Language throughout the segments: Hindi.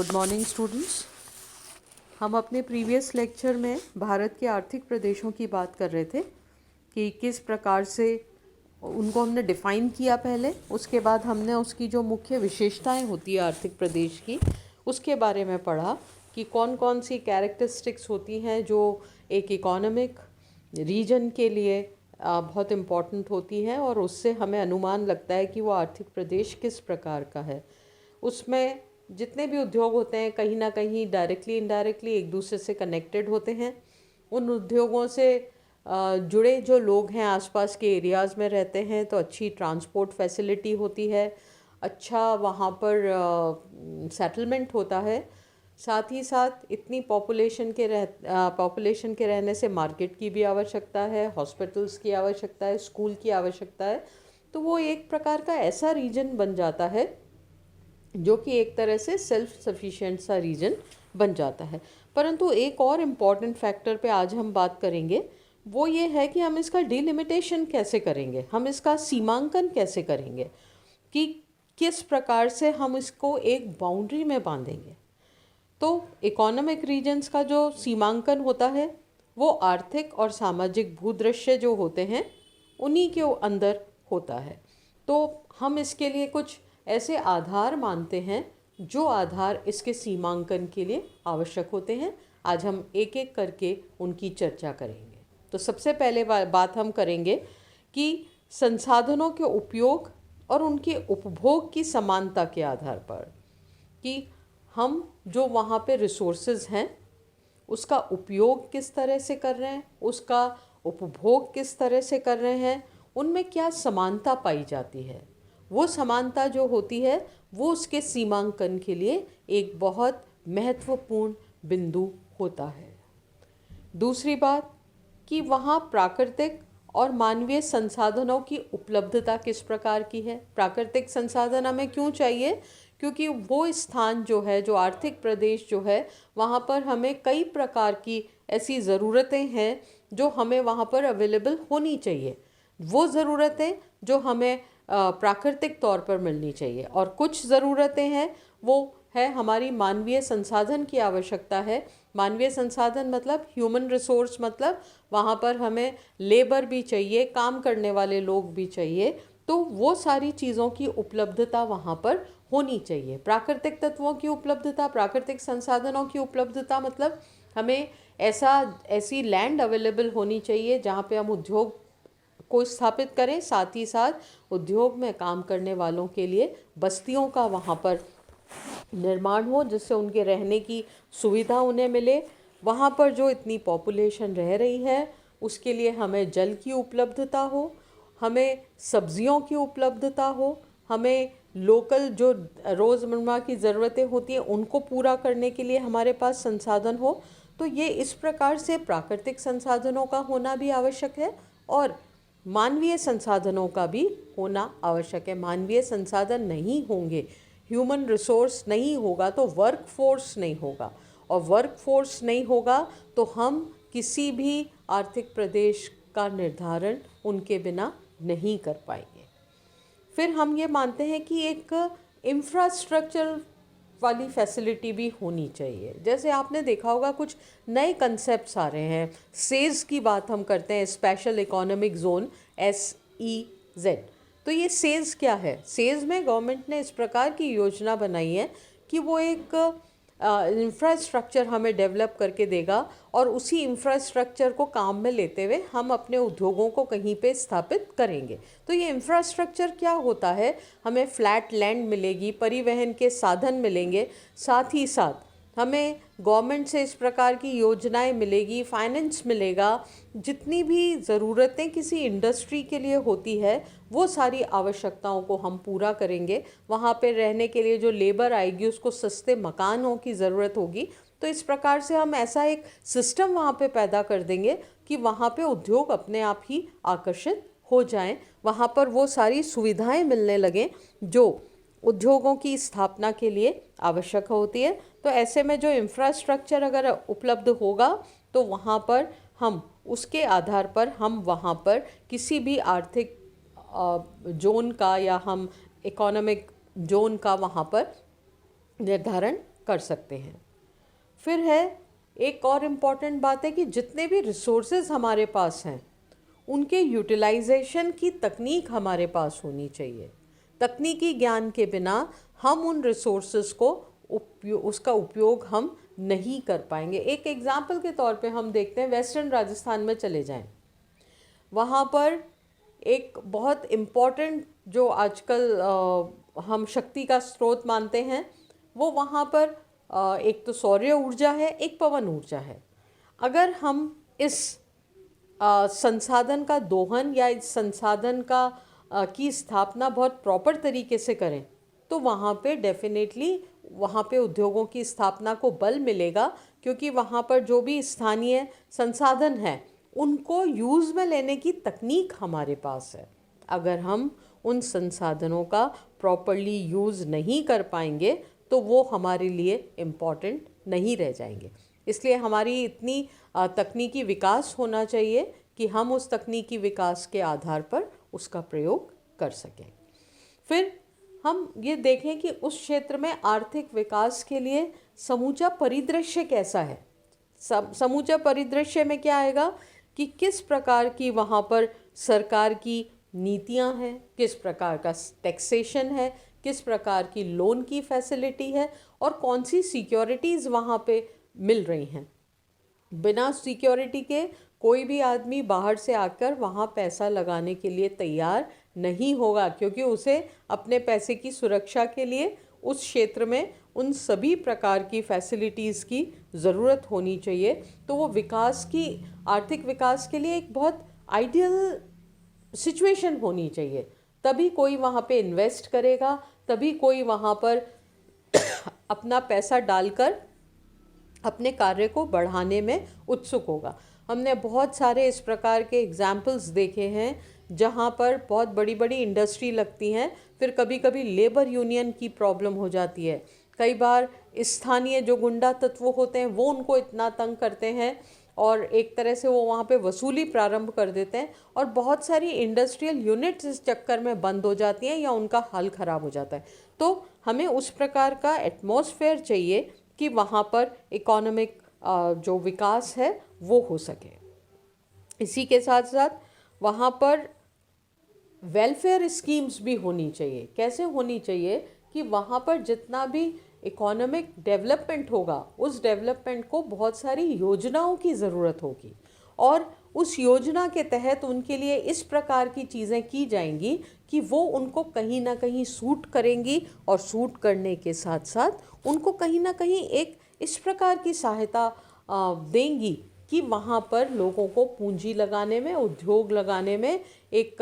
Good morning students. हम अपने प्रीवियस लेक्चर में भारत के आर्थिक प्रदेशों की बात कर रहे थे कि किस प्रकार से उनको हमने डिफ़ाइन किया पहले, उसके बाद हमने उसकी जो मुख्य विशेषताएं होती है आर्थिक प्रदेश की उसके बारे में पढ़ा कि कौन कौन सी कैरेक्टरिस्टिक्स होती हैं जो एक इकोनॉमिक रीजन के लिए बहुत इम्पॉर्टेंट होती हैं और उससे हमें अनुमान लगता है कि वो आर्थिक प्रदेश किस प्रकार का है। उसमें जितने भी उद्योग होते हैं कहीं ना कहीं डायरेक्टली इनडायरेक्टली एक दूसरे से कनेक्टेड होते हैं। उन उद्योगों से जुड़े जो लोग हैं आसपास के एरियाज़ में रहते हैं तो अच्छी ट्रांसपोर्ट फैसिलिटी होती है, अच्छा वहाँ पर सेटलमेंट होता है। साथ ही साथ इतनी पॉपुलेशन के रहने से मार्केट की भी आवश्यकता है, हॉस्पिटल्स की आवश्यकता है, स्कूल की आवश्यकता है। तो वो एक प्रकार का ऐसा रीजन बन जाता है जो कि एक तरह से सेल्फ सफिशिएंट सा रीजन बन जाता है। परंतु एक और इम्पॉर्टेंट फैक्टर पे आज हम बात करेंगे, वो ये है कि हम इसका डिलिमिटेशन कैसे करेंगे, हम इसका सीमांकन कैसे करेंगे, कि किस प्रकार से हम इसको एक बाउंड्री में बांधेंगे। तो इकोनॉमिक रीजन्स का जो सीमांकन होता है वो आर्थिक और सामाजिक भूदृश्य जो होते हैं उन्हीं के अंदर होता है। तो हम इसके लिए कुछ ऐसे आधार मानते हैं जो आधार इसके सीमांकन के लिए आवश्यक होते हैं। आज हम एक एक करके उनकी चर्चा करेंगे। तो सबसे पहले बात हम करेंगे कि संसाधनों के उपयोग और उनके उपभोग की समानता के आधार पर, कि हम जो वहाँ पे रिसोर्सेज हैं उसका उपयोग किस तरह से कर रहे हैं, उसका उपभोग किस तरह से कर रहे हैं, उनमें क्या समानता पाई जाती है। वो समानता जो होती है वो उसके सीमांकन के लिए एक बहुत महत्वपूर्ण बिंदु होता है। दूसरी बात कि वहाँ प्राकृतिक और मानवीय संसाधनों की उपलब्धता किस प्रकार की है। प्राकृतिक संसाधन हमें क्यों चाहिए, क्योंकि वो स्थान जो है, जो आर्थिक प्रदेश जो है, वहाँ पर हमें कई प्रकार की ऐसी ज़रूरतें हैं जो हमें वहाँ पर अवेलेबल होनी चाहिए। वो ज़रूरतें जो हमें प्राकृतिक तौर पर मिलनी चाहिए, और कुछ ज़रूरतें हैं वो है हमारी मानवीय संसाधन की आवश्यकता है। मानवीय संसाधन मतलब ह्यूमन रिसोर्स, मतलब वहाँ पर हमें लेबर भी चाहिए, काम करने वाले लोग भी चाहिए। तो वो सारी चीज़ों की उपलब्धता वहाँ पर होनी चाहिए। प्राकृतिक तत्वों की उपलब्धता, प्राकृतिक संसाधनों की उपलब्धता मतलब हमें ऐसी लैंड अवेलेबल होनी चाहिए जहाँ पे हम उद्योग को स्थापित करें, साथ ही साथ उद्योग में काम करने वालों के लिए बस्तियों का वहाँ पर निर्माण हो जिससे उनके रहने की सुविधा उन्हें मिले। वहाँ पर जो इतनी पॉपुलेशन रह रही है उसके लिए हमें जल की उपलब्धता हो, हमें सब्जियों की उपलब्धता हो, हमें लोकल जो रोज़मर्रा की ज़रूरतें होती हैं उनको पूरा करने के लिए हमारे पास संसाधन हो। तो ये इस प्रकार से प्राकृतिक संसाधनों का होना भी आवश्यक है और मानवीय संसाधनों का भी होना आवश्यक है। मानवीय संसाधन नहीं होंगे, ह्यूमन रिसोर्स नहीं होगा तो वर्क फोर्स नहीं होगा, और वर्क फोर्स नहीं होगा तो हम किसी भी आर्थिक प्रदेश का निर्धारण उनके बिना नहीं कर पाएंगे। फिर हम ये मानते हैं कि एक इंफ्रास्ट्रक्चर वाली फैसिलिटी भी होनी चाहिए। जैसे आपने देखा होगा कुछ नए कंसेप्ट्स आ रहे हैं, सेज की बात हम करते हैं, स्पेशल इकोनॉमिक जोन, SEZ। तो ये सेज क्या है? सेज में गवर्नमेंट ने इस प्रकार की योजना बनाई है कि वो एक इंफ्रास्ट्रक्चर हमें डेवलप करके देगा और उसी इंफ्रास्ट्रक्चर को काम में लेते हुए हम अपने उद्योगों को कहीं पे स्थापित करेंगे। तो ये इंफ्रास्ट्रक्चर क्या होता है? हमें फ्लैट लैंड मिलेगी, परिवहन के साधन मिलेंगे, साथ ही साथ हमें गवर्नमेंट से इस प्रकार की योजनाएं मिलेगी, फाइनेंस मिलेगा। जितनी भी ज़रूरतें किसी इंडस्ट्री के लिए होती है वो सारी आवश्यकताओं को हम पूरा करेंगे। वहाँ पे रहने के लिए जो लेबर आएगी उसको सस्ते मकानों की ज़रूरत होगी। तो इस प्रकार से हम ऐसा एक सिस्टम वहाँ पे पैदा कर देंगे कि वहाँ पे उद्योग अपने आप ही आकर्षित हो जाएं, वहाँ पर वो सारी सुविधाएं मिलने लगें जो उद्योगों की स्थापना के लिए आवश्यक होती है। तो ऐसे में जो इंफ्रास्ट्रक्चर अगर उपलब्ध होगा तो वहाँ पर हम उसके आधार पर हम वहाँ पर किसी भी आर्थिक जोन का या हम इकोनॉमिक जोन का वहाँ पर निर्धारण कर सकते हैं। फिर है एक और इम्पॉर्टेंट बात है कि जितने भी रिसोर्सेज हमारे पास हैं उनके यूटिलाइजेशन की तकनीक हमारे पास होनी चाहिए। तकनीकी ज्ञान के बिना हम उन रिसोर्सेज को उसका उपयोग हम नहीं कर पाएंगे। एक एग्जाम्पल के तौर पे हम देखते हैं, वेस्टर्न राजस्थान में चले जाएं, वहाँ पर एक बहुत इम्पॉर्टेंट जो आजकल हम शक्ति का स्रोत मानते हैं, वो वहाँ पर एक तो सौर्य ऊर्जा है, एक पवन ऊर्जा है। अगर हम इस संसाधन का दोहन या इस संसाधन का की स्थापना बहुत प्रॉपर तरीके से करें तो वहाँ पे डेफिनेटली वहाँ पे उद्योगों की स्थापना को बल मिलेगा, क्योंकि वहाँ पर जो भी स्थानीय संसाधन हैं उनको यूज़ में लेने की तकनीक हमारे पास है। अगर हम उन संसाधनों का प्रॉपरली यूज़ नहीं कर पाएंगे तो वो हमारे लिए इम्पॉर्टेंट नहीं रह जाएंगे। इसलिए हमारी इतनी तकनीकी विकास होना चाहिए कि हम उस तकनीकी विकास के आधार पर उसका प्रयोग कर सकें। फिर हम ये देखें कि उस क्षेत्र में आर्थिक विकास के लिए समूचा परिदृश्य कैसा है। समूचा परिदृश्य में क्या आएगा कि किस प्रकार की वहाँ पर सरकार की नीतियाँ हैं, किस प्रकार का टैक्सेशन है, किस प्रकार की लोन की फैसिलिटी है और कौन सी सिक्योरिटीज़ वहाँ पे मिल रही हैं। बिना सिक्योरिटी के कोई भी आदमी बाहर से आकर वहाँ पैसा लगाने के लिए तैयार नहीं होगा, क्योंकि उसे अपने पैसे की सुरक्षा के लिए उस क्षेत्र में उन सभी प्रकार की फैसिलिटीज़ की ज़रूरत होनी चाहिए। तो वो विकास की, आर्थिक विकास के लिए एक बहुत आइडियल सिचुएशन होनी चाहिए, तभी कोई वहाँ पे इन्वेस्ट करेगा, तभी कोई वहाँ पर अपना पैसा डालकर अपने कार्य को बढ़ाने में उत्सुक होगा। हमने बहुत सारे इस प्रकार के एग्जाम्पल्स देखे हैं जहाँ पर बहुत बड़ी बड़ी इंडस्ट्री लगती हैं, फिर कभी कभी लेबर यूनियन की प्रॉब्लम हो जाती है। कई बार स्थानीय जो गुंडा तत्व होते हैं वो उनको इतना तंग करते हैं और एक तरह से वो वहाँ पे वसूली प्रारंभ कर देते हैं और बहुत सारी इंडस्ट्रियल यूनिट्स इस चक्कर में बंद हो जाती हैं या उनका हाल ख़राब हो जाता है। तो हमें उस प्रकार का एटमॉस्फेयर चाहिए कि वहाँ पर इकोनॉमिक जो विकास है वो हो सके। इसी के साथ साथ वहाँ पर वेलफेयर स्कीम्स भी होनी चाहिए। कैसे होनी चाहिए कि वहाँ पर जितना भी इकोनॉमिक डेवलपमेंट होगा उस डेवलपमेंट को बहुत सारी योजनाओं की ज़रूरत होगी और उस योजना के तहत उनके लिए इस प्रकार की चीज़ें की जाएंगी कि वो उनको कहीं ना कहीं सूट करेंगी और सूट करने के साथ साथ उनको कहीं ना कहीं एक इस प्रकार की सहायता देंगी कि वहाँ पर लोगों को पूंजी लगाने में, उद्योग लगाने में एक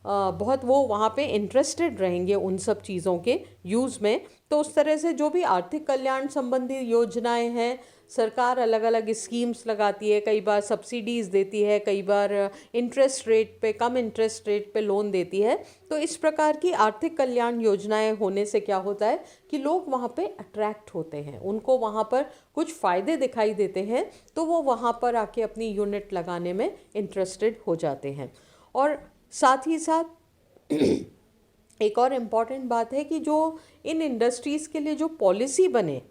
बहुत वो वहाँ पे इंटरेस्टेड रहेंगे उन सब चीज़ों के यूज़ में। तो उस तरह से जो भी आर्थिक कल्याण संबंधी योजनाएं हैं, सरकार अलग अलग स्कीम्स लगाती है, कई बार सब्सिडीज़ देती है, कई बार इंटरेस्ट रेट पे, कम इंटरेस्ट रेट पे लोन देती है। तो इस प्रकार की आर्थिक कल्याण योजनाएं होने से क्या होता है कि लोग वहाँ पे अट्रैक्ट होते हैं, उनको वहाँ पर कुछ फ़ायदे दिखाई देते हैं तो वो वहाँ पर आके अपनी यूनिट लगाने में इंटरेस्टेड हो जाते हैं। और साथ ही साथ एक और इम्पॉर्टेंट बात है कि जो इन इंडस्ट्रीज़ के लिए जो पॉलिसी बने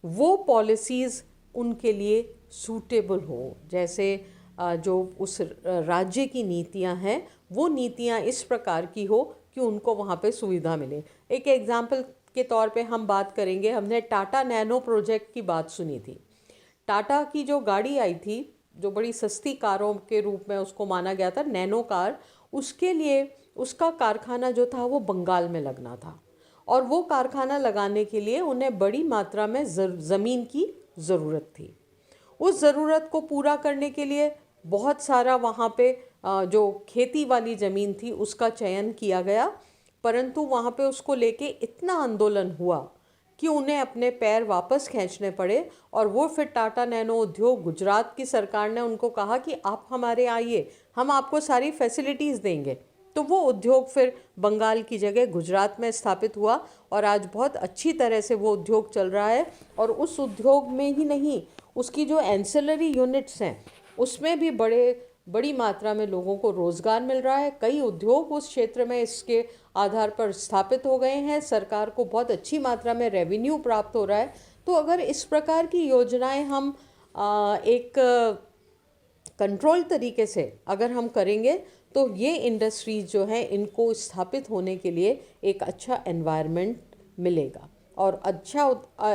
वो पॉलिसीज़ उनके लिए सूटेबल हो। जैसे जो उस राज्य की नीतियां हैं वो नीतियां इस प्रकार की हो कि उनको वहाँ पे सुविधा मिले। एक एग्जाम्पल के तौर पे हम बात करेंगे, हमने टाटा नैनो प्रोजेक्ट की बात सुनी थी। टाटा की जो गाड़ी आई थी जो बड़ी सस्ती कारों के रूप में उसको माना गया था, नैनो कार, उसके लिए उसका कारखाना जो था वो बंगाल में लगना था और वो कारखाना लगाने के लिए उन्हें बड़ी मात्रा में ज़मीन की ज़रूरत थी। उस ज़रूरत को पूरा करने के लिए बहुत सारा वहाँ पे जो खेती वाली ज़मीन थी उसका चयन किया गया, परंतु वहाँ पे उसको लेके इतना आंदोलन हुआ कि उन्हें अपने पैर वापस खींचने पड़े और वो फिर टाटा नैनो उद्योग गुजरात की सरकार ने उनको कहा कि आप हमारे आइए, हम आपको सारी फैसिलिटीज़ देंगे। तो वो उद्योग फिर बंगाल की जगह गुजरात में स्थापित हुआ और आज बहुत अच्छी तरह से वो उद्योग चल रहा है। और उस उद्योग में ही नहीं, उसकी जो एंसिलरी यूनिट्स हैं उसमें भी बड़े बड़ी मात्रा में लोगों को रोज़गार मिल रहा है, कई उद्योग उस क्षेत्र में इसके आधार पर स्थापित हो गए हैं, सरकार को बहुत अच्छी मात्रा में रेवेन्यू प्राप्त हो रहा है। तो अगर इस प्रकार की योजनाएं हम एक कंट्रोल तरीके से अगर हम करेंगे तो ये इंडस्ट्रीज़ जो हैं इनको स्थापित होने के लिए एक अच्छा एनवायरनमेंट मिलेगा। और अच्छा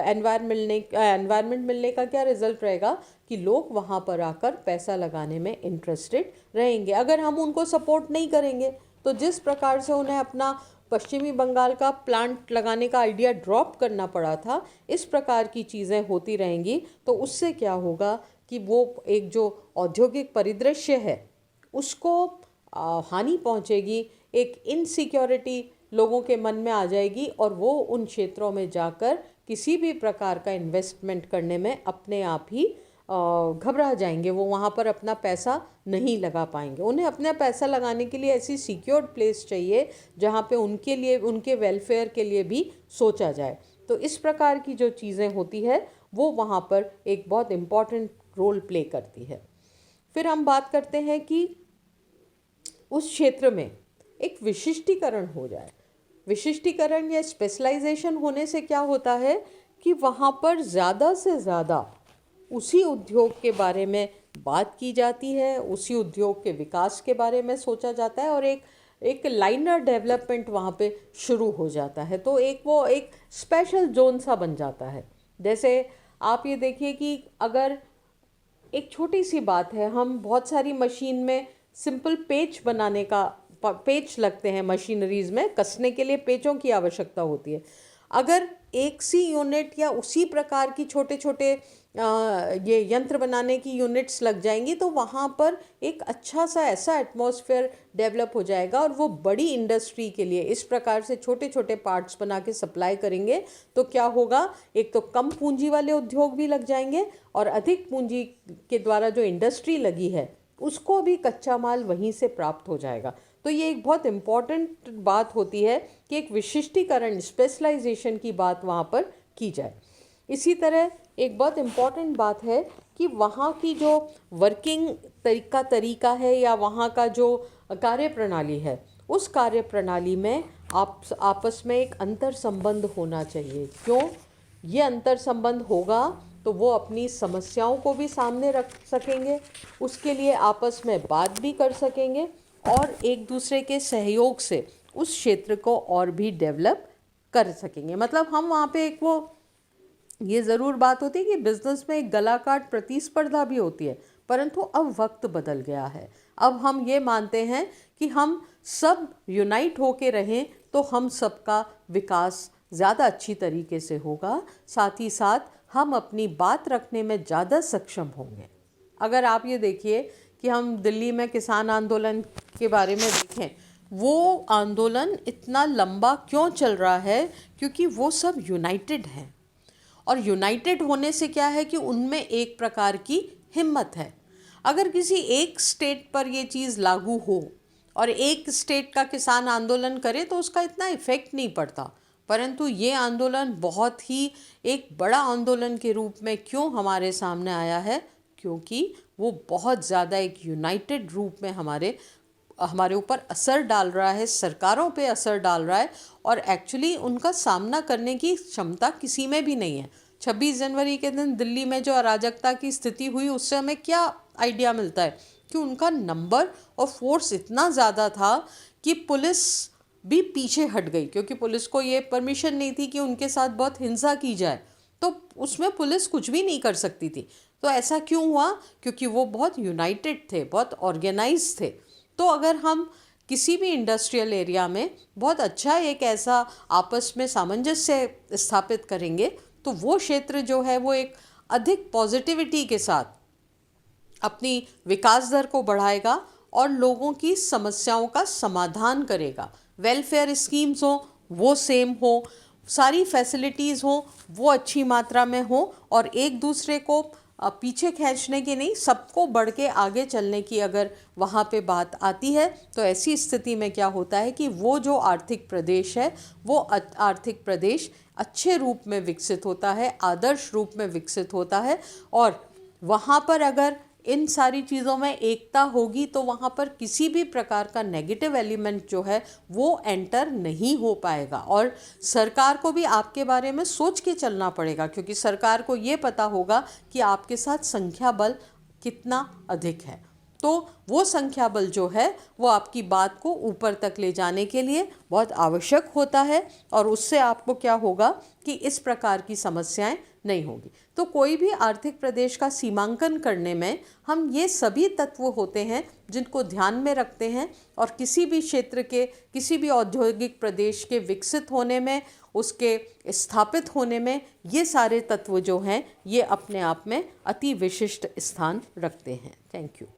एनवायरनमेंट मिलने का क्या रिजल्ट रहेगा कि लोग वहाँ पर आकर पैसा लगाने में इंटरेस्टेड रहेंगे। अगर हम उनको सपोर्ट नहीं करेंगे तो जिस प्रकार से उन्हें अपना पश्चिमी बंगाल का प्लांट लगाने का आइडिया ड्रॉप करना पड़ा था, इस प्रकार की चीज़ें होती रहेंगी तो उससे क्या होगा कि वो एक जो औद्योगिक परिदृश्य है उसको हानि पहुंचेगी, एक इनसिक्योरिटी लोगों के मन में आ जाएगी और वो उन क्षेत्रों में जाकर किसी भी प्रकार का इन्वेस्टमेंट करने में अपने आप ही घबरा जाएंगे। वो वहाँ पर अपना पैसा नहीं लगा पाएंगे। उन्हें अपना पैसा लगाने के लिए ऐसी सिक्योर्ड प्लेस चाहिए जहाँ पे उनके लिए, उनके वेलफेयर के लिए भी सोचा जाए। तो इस प्रकार की जो चीज़ें होती है वो वहाँ पर एक बहुत इम्पॉर्टेंट रोल प्ले करती है। फिर हम बात करते हैं कि उस क्षेत्र में एक विशिष्टीकरण हो जाए। विशिष्टीकरण या स्पेशलाइजेशन होने से क्या होता है कि वहाँ पर ज़्यादा से ज़्यादा उसी उद्योग के बारे में बात की जाती है, उसी उद्योग के विकास के बारे में सोचा जाता है और एक लाइनर डेवलपमेंट वहाँ पे शुरू हो जाता है। तो वो एक स्पेशल जोन सा बन जाता है। जैसे आप ये देखिए कि अगर एक छोटी सी बात है, हम बहुत सारी मशीन में सिंपल पेच बनाने का, पेच लगते हैं मशीनरीज़ में, कसने के लिए पेचों की आवश्यकता होती है। अगर एक सी यूनिट या उसी प्रकार की छोटे छोटे ये यंत्र बनाने की यूनिट्स लग जाएंगी तो वहाँ पर एक अच्छा सा ऐसा एटमॉस्फेयर डेवलप हो जाएगा और वो बड़ी इंडस्ट्री के लिए इस प्रकार से छोटे छोटे पार्ट्स बना के सप्लाई करेंगे तो क्या होगा, एक तो कम पूंजी वाले उद्योग भी लग जाएंगे और अधिक पूंजी के द्वारा जो इंडस्ट्री लगी है उसको भी कच्चा माल वहीं से प्राप्त हो जाएगा। तो ये एक बहुत इम्पॉर्टेंट बात होती है कि एक विशिष्टीकरण, स्पेशलाइजेशन की बात वहाँ पर की जाए। इसी तरह एक बहुत इम्पॉर्टेंट बात है कि वहाँ की जो वर्किंग तरीका है या वहाँ का जो कार्य प्रणाली है, उस कार्य प्रणाली में आपस में एक अंतर संबंध होना चाहिए। क्यों? ये अंतर संबंध होगा तो वो अपनी समस्याओं को भी सामने रख सकेंगे, उसके लिए आपस में बात भी कर सकेंगे और एक दूसरे के सहयोग से उस क्षेत्र को और भी डेवलप कर सकेंगे। मतलब हम वहाँ पे एक वो ये ज़रूर बात होती है कि बिज़नेस में एक गला काट प्रतिस्पर्धा भी होती है, परंतु अब वक्त बदल गया है। अब हम ये मानते हैं कि हम सब यूनाइट होके रहें तो हम सबका विकास ज़्यादा अच्छी तरीके से होगा, साथ ही साथ हम अपनी बात रखने में ज़्यादा सक्षम होंगे। अगर आप ये देखिए कि हम दिल्ली में किसान आंदोलन के बारे में देखें, वो आंदोलन इतना लंबा क्यों चल रहा है? क्योंकि वो सब यूनाइटेड हैं और यूनाइटेड होने से क्या है कि उनमें एक प्रकार की हिम्मत है। अगर किसी एक स्टेट पर ये चीज़ लागू हो और एक स्टेट का किसान आंदोलन करे तो उसका इतना इफ़ेक्ट नहीं पड़ता, परंतु ये आंदोलन बहुत ही एक बड़ा आंदोलन के रूप में क्यों हमारे सामने आया है? क्योंकि वो बहुत ज़्यादा एक यूनाइटेड रूप में हमारे ऊपर असर डाल रहा है, सरकारों पे असर डाल रहा है और एक्चुअली उनका सामना करने की क्षमता किसी में भी नहीं है। 26 जनवरी के दिन दिल्ली में जो अराजकता की स्थिति हुई उससे हमें क्या आइडिया मिलता है कि उनका नंबर और फोर्स इतना ज़्यादा था कि पुलिस भी पीछे हट गई, क्योंकि पुलिस को ये परमिशन नहीं थी कि उनके साथ बहुत हिंसा की जाए, तो उसमें पुलिस कुछ भी नहीं कर सकती थी। तो ऐसा क्यों हुआ? क्योंकि वो बहुत यूनाइटेड थे, बहुत ऑर्गेनाइज थे। तो अगर हम किसी भी इंडस्ट्रियल एरिया में बहुत अच्छा एक ऐसा आपस में सामंजस्य स्थापित करेंगे तो वो क्षेत्र जो है वो एक अधिक पॉजिटिविटी के साथ अपनी विकास दर को बढ़ाएगा और लोगों की समस्याओं का समाधान करेगा। वेलफेयर स्कीम्स हो वो सेम हो, सारी फैसिलिटीज़ हो वो अच्छी मात्रा में हो और एक दूसरे को पीछे खींचने की नहीं, सबको बढ़ के आगे चलने की अगर वहाँ पे बात आती है तो ऐसी स्थिति में क्या होता है कि वो जो आर्थिक प्रदेश है वो आर्थिक प्रदेश अच्छे रूप में विकसित होता है, आदर्श रूप में विकसित होता है। और वहाँ पर अगर इन सारी चीज़ों में एकता होगी तो वहाँ पर किसी भी प्रकार का नेगेटिव एलिमेंट जो है वो एंटर नहीं हो पाएगा। और सरकार को भी आपके बारे में सोच के चलना पड़ेगा, क्योंकि सरकार को ये पता होगा कि आपके साथ संख्या बल कितना अधिक है। तो वो संख्या बल जो है वो आपकी बात को ऊपर तक ले जाने के लिए बहुत आवश्यक होता है, और उससे आपको क्या होगा कि इस प्रकार की समस्याएं नहीं होगी। तो कोई भी आर्थिक प्रदेश का सीमांकन करने में हम ये सभी तत्व होते हैं जिनको ध्यान में रखते हैं, और किसी भी क्षेत्र के, किसी भी औद्योगिक प्रदेश के विकसित होने में, उसके स्थापित होने में ये सारे तत्व जो हैं ये अपने आप में अति विशिष्ट स्थान रखते हैं। Thank you.